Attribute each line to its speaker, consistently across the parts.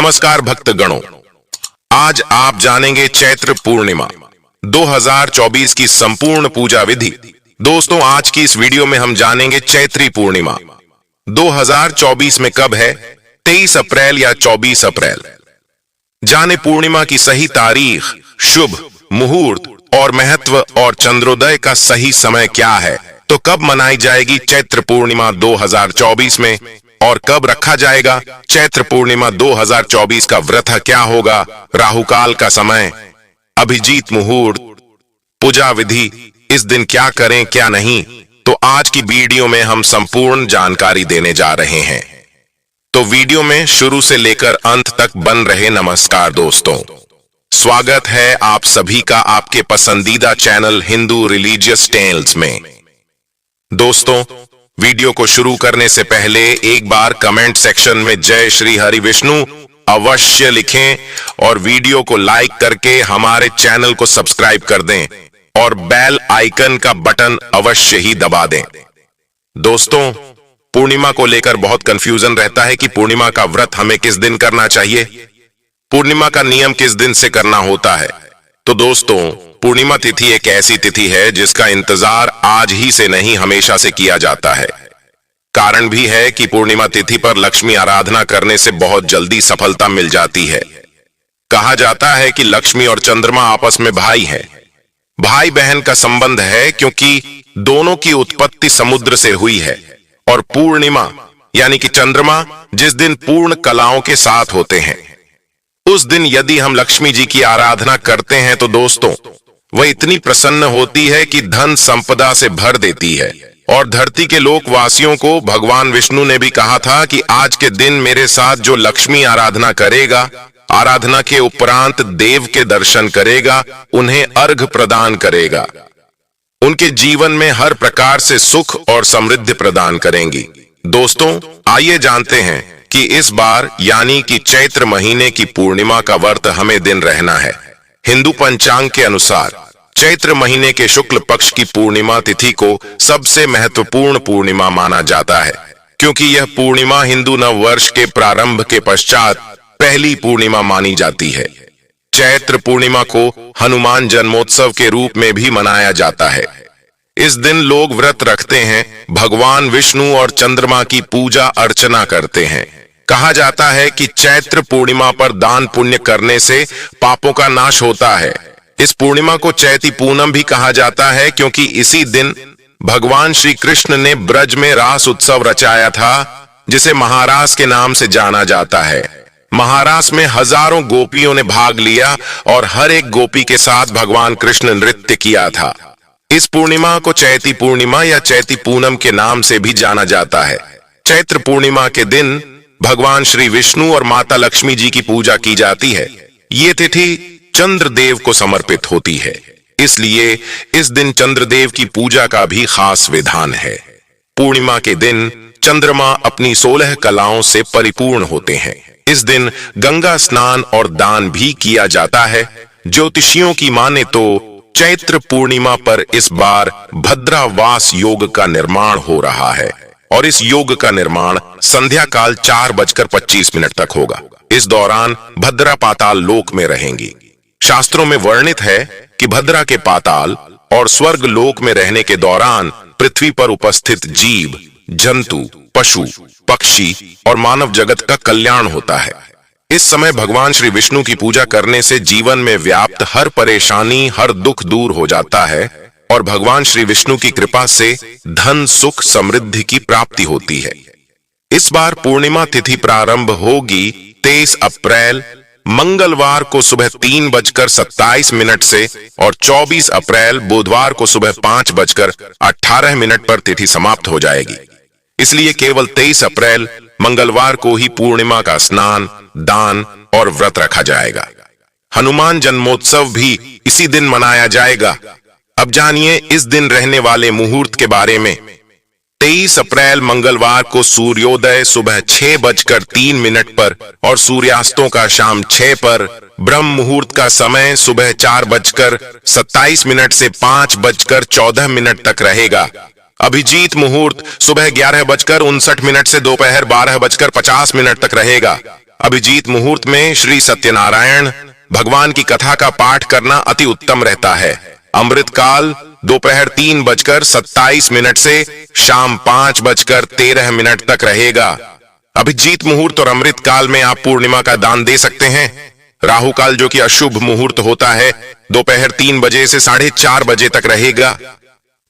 Speaker 1: नमस्कार भक्तगणों, आज आप जानेंगे चैत्र पूर्णिमा 2024 की संपूर्ण पूजा विधि। दोस्तों, आज की इस वीडियो में हम जानेंगे चैत्री पूर्णिमा 2024 में कब है, 23 अप्रैल या 24 अप्रैल। जाने पूर्णिमा की सही तारीख, शुभ मुहूर्त और महत्व और चंद्रोदय का सही समय क्या है। तो कब मनाई जाएगी चैत्र पूर्णिमा 2024 में और कब रखा जाएगा चैत्र पूर्णिमा 2024 का व्रत क्या होगा, राहुकाल का समय, अभिजीत मुहूर्त, पूजा विधि, इस दिन क्या करें क्या नहीं। तो आज की वीडियो में हम संपूर्ण जानकारी देने जा रहे हैं, तो वीडियो में शुरू से लेकर अंत तक बन रहे। नमस्कार दोस्तों, स्वागत है आप सभी का आपके पसंदीदा चैनल हिंदू रिलीजियस टेल्स में। दोस्तों, वीडियो को शुरू करने से पहले एक बार कमेंट सेक्शन में जय श्री हरि विष्णु अवश्य लिखें और वीडियो को लाइक करके हमारे चैनल को सब्सक्राइब कर दें और बेल आइकन का बटन अवश्य ही दबा दें। दोस्तों, पूर्णिमा को लेकर बहुत कंफ्यूजन रहता है कि पूर्णिमा का व्रत हमें किस दिन करना चाहिए, पूर्णिमा का नियम किस दिन से करना होता है। तो दोस्तों, पूर्णिमा तिथि एक ऐसी तिथि है जिसका इंतजार आज ही से नहीं हमेशा से किया जाता है। कारण भी है कि पूर्णिमा तिथि पर लक्ष्मी आराधना करने से बहुत जल्दी सफलता मिल जाती है। कहा जाता है कि लक्ष्मी और चंद्रमा आपस में भाई हैं, भाई बहन का संबंध है, क्योंकि दोनों की उत्पत्ति समुद्र से हुई है। और पूर्णिमा यानी कि चंद्रमा जिस दिन पूर्ण कलाओं के साथ होते हैं, उस दिन यदि हम लक्ष्मी जी की आराधना करते हैं तो दोस्तों वह इतनी प्रसन्न होती है कि धन संपदा से भर देती है। और धरती के लोकवासियों को भगवान विष्णु ने भी कहा था कि आज के दिन मेरे साथ जो लक्ष्मी आराधना करेगा, आराधना के उपरांत देव के दर्शन करेगा, उन्हें अर्घ प्रदान करेगा, उनके जीवन में हर प्रकार से सुख और समृद्धि प्रदान करेंगी। दोस्तों, आइए जानते हैं कि इस बार यानी कि चैत्र महीने की पूर्णिमा का व्रत हमें दिन रहना है। हिंदू पंचांग के अनुसार चैत्र महीने के शुक्ल पक्ष की पूर्णिमा तिथि को सबसे महत्वपूर्ण पूर्णिमा माना जाता है, क्योंकि यह पूर्णिमा हिंदू नव वर्ष के प्रारंभ के पश्चात पहली पूर्णिमा मानी जाती है। चैत्र पूर्णिमा को हनुमान जन्मोत्सव के रूप में भी मनाया जाता है। इस दिन लोग व्रत रखते हैं, भगवान विष्णु और चंद्रमा की पूजा अर्चना करते हैं। कहा जाता है कि चैत्र पूर्णिमा पर दान पुण्य करने से पापों का नाश होता है। इस पूर्णिमा को चैती पूनम भी कहा जाता है, क्योंकि इसी दिन भगवान श्री कृष्ण ने ब्रज में रास उत्सव रचाया था, जिसे महारास के नाम से जाना जाता है। महारास में हजारों गोपियों ने भाग लिया और हर एक गोपी के साथ भगवान कृष्ण नृत्य किया था। इस पूर्णिमा को चैती पूर्णिमा या चैती पूनम के नाम से भी जाना जाता है। चैत्र पूर्णिमा के दिन भगवान श्री विष्णु और माता लक्ष्मी जी की पूजा की जाती है। ये तिथि चंद्रदेव को समर्पित होती है, इसलिए इस दिन चंद्रदेव की पूजा का भी खास विधान है। पूर्णिमा के दिन चंद्रमा अपनी 16 कलाओं से परिपूर्ण होते हैं। इस दिन गंगा स्नान और दान भी किया जाता है। ज्योतिषियों की माने तो चैत्र पूर्णिमा पर इस बार भद्रावास योग का निर्माण हो रहा है और इस योग का निर्माण संध्या काल 4:25 तक होगा। इस दौरान भद्रा पाताल लोक में रहेंगी। शास्त्रों में वर्णित है कि भद्रा के पाताल और स्वर्ग लोक में रहने के दौरान पृथ्वी पर उपस्थित जीव, जंतु, पशु, पक्षी और मानव जगत का कल्याण होता है। इस समय भगवान श्री विष्णु की पूजा करने से जीवन में व्याप्त हर परेशानी, हर दुख दूर हो जाता है और भगवान श्री विष्णु की कृपा से धन, सुख, समृद्धि की प्राप्ति होती है। इस बार पूर्णिमा तिथि प्रारंभ होगी 23 अप्रैल मंगलवार को सुबह 3:27 से और 24 अप्रैल बुधवार को सुबह 5:18 पर तिथि समाप्त हो जाएगी। इसलिए केवल 23 अप्रैल मंगलवार को ही पूर्णिमा का स्नान, दान और व्रत रखा जाएगा। हनुमान जन्मोत्सव भी इसी दिन मनाया जाएगा। अब जानिए इस दिन रहने वाले मुहूर्त के बारे में। 23 अप्रैल मंगलवार को सूर्योदय सुबह 6:03 पर और सूर्यास्तों का शाम 6 पर, ब्रह्म मुहूर्त का समय सुबह 4:27 से 5:14 तक रहेगा। अभिजीत मुहूर्त सुबह 11:59 से दोपहर 12:50 तक रहेगा। अभिजीत मुहूर्त में श्री सत्यनारायण भगवान की कथा का पाठ करना अति उत्तम रहता है। अमृत काल दोपहर 3:27 से शाम 5:13 तक रहेगा। अभिजीत मुहूर्त और अमृत काल में आप पूर्णिमा का दान दे सकते हैं। राहु काल जो कि अशुभ मुहूर्त होता है दोपहर 3 बजे से 4:30 बजे तक रहेगा।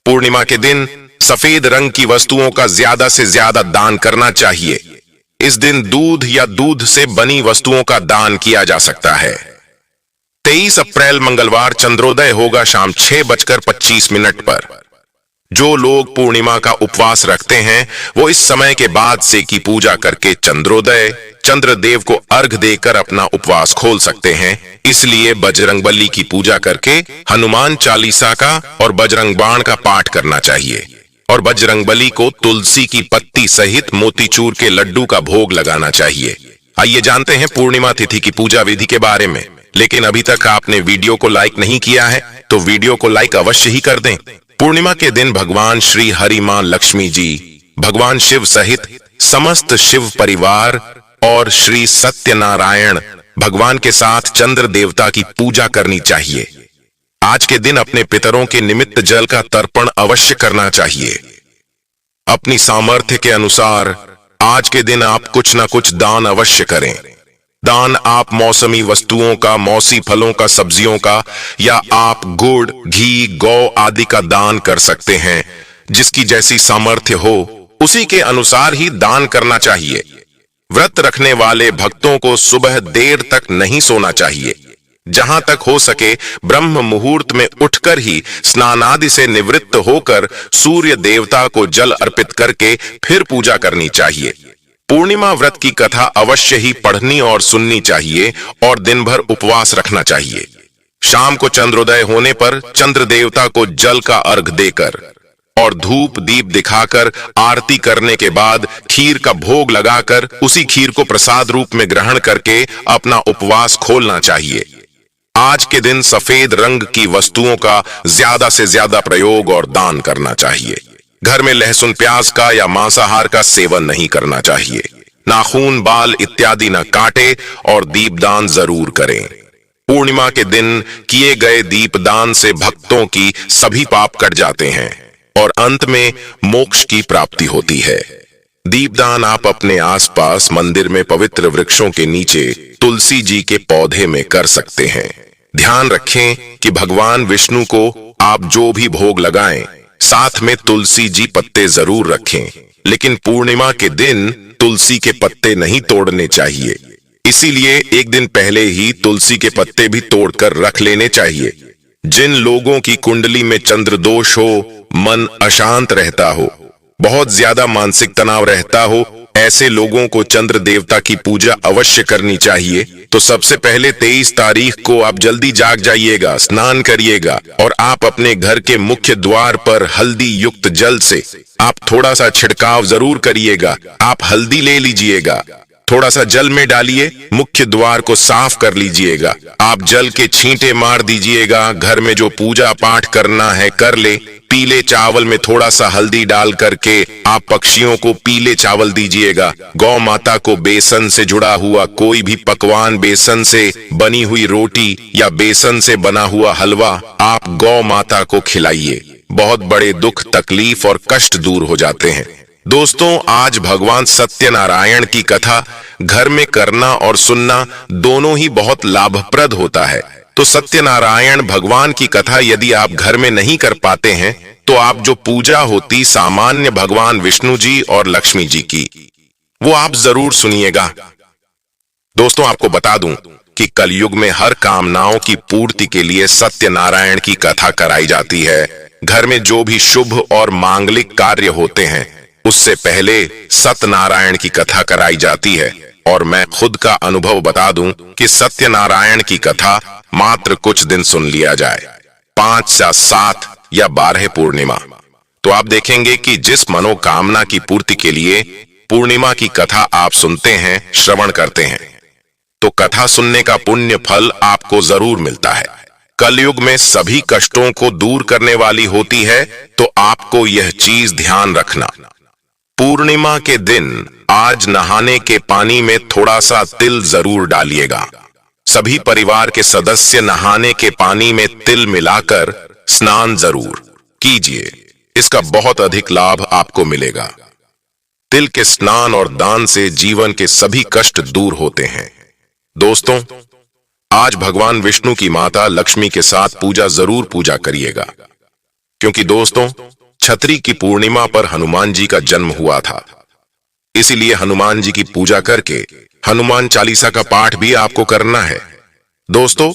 Speaker 1: पूर्णिमा के दिन सफेद रंग की वस्तुओं का ज्यादा से ज्यादा दान करना चाहिए। इस दिन दूध या दूध से बनी वस्तुओं का दान किया जा सकता है। 23 अप्रैल मंगलवार चंद्रोदय होगा शाम 6:25 पर। जो लोग पूर्णिमा का उपवास रखते हैं वो इस समय के बाद से की पूजा करके चंद्रोदय चंद्रदेव को अर्घ देकर अपना उपवास खोल सकते हैं। इसलिए बजरंगबली की पूजा करके हनुमान चालीसा का और बजरंग बाण का पाठ करना चाहिए और बजरंगबली को तुलसी की पत्ती सहित मोतीचूर के लड्डू का भोग लगाना चाहिए। आइए जानते हैं पूर्णिमा तिथि की पूजा विधि के बारे में। लेकिन अभी तक आपने वीडियो को लाइक नहीं किया है तो वीडियो को लाइक अवश्य ही कर दें। पूर्णिमा के दिन भगवान श्री हरि मां लक्ष्मी जी, भगवान शिव सहित समस्त शिव परिवार और श्री सत्यनारायण भगवान के साथ चंद्र देवता की पूजा करनी चाहिए। आज के दिन अपने पितरों के निमित्त जल का तर्पण अवश्य करना चाहिए। अपनी सामर्थ्य के अनुसार आज के दिन आप कुछ न कुछ दान अवश्य करें। दान आप मौसमी वस्तुओं का, मौसी फलों का, सब्जियों का, या आप गुड़, घी, गौ आदि का दान कर सकते हैं। जिसकी जैसी सामर्थ्य हो उसी के अनुसार ही दान करना चाहिए। व्रत रखने वाले भक्तों को सुबह देर तक नहीं सोना चाहिए। जहां तक हो सके ब्रह्म मुहूर्त में उठकर ही स्नान आदि से निवृत्त होकर सूर्य देवता को जल अर्पित करके फिर पूजा करनी चाहिए। पूर्णिमा व्रत की कथा अवश्य ही पढ़नी और सुननी चाहिए और दिन भर उपवास रखना चाहिए। शाम को चंद्रोदय होने पर चंद्र देवता को जल का अर्घ देकर और धूप दीप दिखाकर आरती करने के बाद खीर का भोग लगाकर उसी खीर को प्रसाद रूप में ग्रहण करके अपना उपवास खोलना चाहिए। आज के दिन सफेद रंग की वस्तुओं का ज्यादा से ज्यादा प्रयोग और दान करना चाहिए। घर में लहसुन प्याज का या मांसाहार का सेवन नहीं करना चाहिए। नाखून, बाल इत्यादि न काटे और दीपदान जरूर करें। पूर्णिमा के दिन किए गए दीपदान से भक्तों की सभी पाप कट जाते हैं और अंत में मोक्ष की प्राप्ति होती है। दीपदान आप अपने आसपास मंदिर में पवित्र वृक्षों के नीचे तुलसी जी के पौधे में कर सकते हैं। ध्यान रखें कि भगवान विष्णु को आप जो भी भोग लगाएं साथ में तुलसी जी पत्ते जरूर रखें। लेकिन पूर्णिमा के दिन तुलसी के पत्ते नहीं तोड़ने चाहिए। इसीलिए एक दिन पहले ही तुलसी के पत्ते भी तोड़कर रख लेने चाहिए। जिन लोगों की कुंडली में चंद्र दोष हो, मन अशांत रहता हो, बहुत ज्यादा मानसिक तनाव रहता हो, ऐसे लोगों को चंद्र देवता की पूजा अवश्य करनी चाहिए। तो सबसे पहले 23 तारीख को आप जल्दी जाग जाइएगा, स्नान करिएगा और आप अपने घर के मुख्य द्वार पर हल्दी युक्त जल से आप थोड़ा सा छिड़काव जरूर करिएगा। आप हल्दी ले लीजिएगा, थोड़ा सा जल में डालिए, मुख्य द्वार को साफ कर लीजिएगा। आप जल के छींटे मार दीजिएगा। घर में जो पूजा पाठ करना है कर ले। पीले चावल में थोड़ा सा हल्दी डाल करके आप पक्षियों को पीले चावल दीजिएगा। गौ माता को बेसन से जुड़ा हुआ कोई भी पकवान, बेसन से बनी हुई रोटी या बेसन से बना हुआ हलवा आप गौ माता को खिलाइए। बहुत बड़े दुख, तकलीफ और कष्ट दूर हो जाते हैं। दोस्तों, आज भगवान सत्यनारायण की कथा घर में करना और सुनना दोनों ही बहुत लाभप्रद होता है। तो सत्यनारायण भगवान की कथा यदि आप घर में नहीं कर पाते हैं तो आप जो पूजा होती सामान्य भगवान विष्णु जी और लक्ष्मी जी की, वो आप जरूर सुनिएगा। दोस्तों, आपको बता दूं कि कलयुग में हर कामनाओं की पूर्ति के लिए सत्यनारायण की कथा कराई जाती है। घर में जो भी शुभ और मांगलिक कार्य होते हैं उससे पहले सत्यनारायण की कथा कराई जाती है। और मैं खुद का अनुभव बता दूं कि सत्यनारायण की कथा मात्र कुछ दिन सुन लिया जाए, 5 या 7 या 12 पूर्णिमा, तो आप देखेंगे कि जिस मनोकामना की पूर्ति के लिए पूर्णिमा की कथा आप सुनते हैं, श्रवण करते हैं, तो कथा सुनने का पुण्य फल आपको जरूर मिलता है। कलयुग में सभी कष्टों को दूर करने वाली होती है, तो आपको यह चीज ध्यान रखना। पूर्णिमा के दिन आज नहाने के पानी में थोड़ा सा तिल जरूर डालिएगा। सभी परिवार के सदस्य नहाने के पानी में तिल मिलाकर स्नान जरूर कीजिए। इसका बहुत अधिक लाभ आपको मिलेगा। तिल के स्नान और दान से जीवन के सभी कष्ट दूर होते हैं। दोस्तों, आज भगवान विष्णु की माता लक्ष्मी के साथ जरूर पूजा करिएगा, क्योंकि दोस्तों, छतरी की पूर्णिमा पर हनुमान जी का जन्म हुआ था। इसीलिए हनुमान जी की पूजा करके हनुमान चालीसा का पाठ भी आपको करना है। दोस्तों,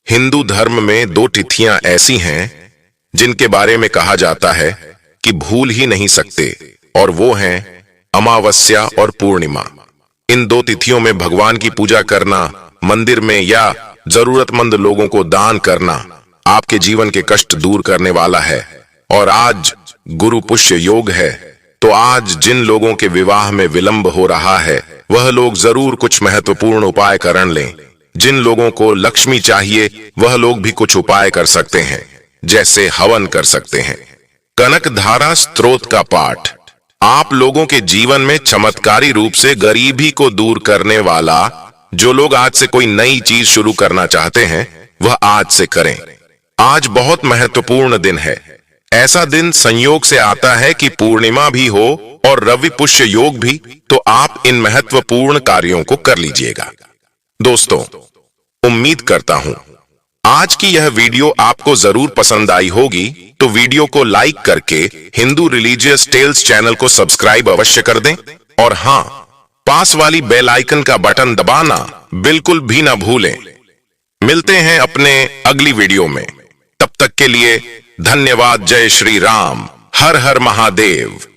Speaker 1: हिंदू धर्म में 2 तिथियां ऐसी हैं जिनके बारे में कहा जाता है कि भूल ही नहीं सकते, और वो हैं अमावस्या और पूर्णिमा। इन 2 तिथियों में भगवान की पूजा करना, मंदिर में या जरूरतमंद लोगों को दान करना आपके जीवन के कष्ट दूर करने वाला है। और आज गुरु पुष्य योग है, तो आज जिन लोगों के विवाह में विलंब हो रहा है वह लोग जरूर कुछ महत्वपूर्ण उपाय कर लें। जिन लोगों को लक्ष्मी चाहिए वह लोग भी कुछ उपाय कर सकते हैं, जैसे हवन कर सकते हैं। कनक धारा स्तोत्र का पाठ आप लोगों के जीवन में चमत्कारी रूप से गरीबी को दूर करने वाला। जो लोग आज से कोई नई चीज शुरू करना चाहते हैं वह आज से करें। आज बहुत महत्वपूर्ण दिन है। ऐसा दिन संयोग से आता है कि पूर्णिमा भी हो और रवि पुष्य योग भी, तो आप इन महत्वपूर्ण कार्यों को कर लीजिएगा। दोस्तों, उम्मीद करता हूं आज की यह वीडियो आपको जरूर पसंद आई होगी, तो वीडियो को लाइक करके हिंदू रिलीजियस टेल्स चैनल को सब्सक्राइब अवश्य कर दें, और हां, पास वाली बेल आइकन का बटन दबाना बिल्कुल भी ना भूलें। मिलते हैं अपने अगली वीडियो में, तब तक के लिए धन्यवाद। जय श्री राम, हर हर महादेव।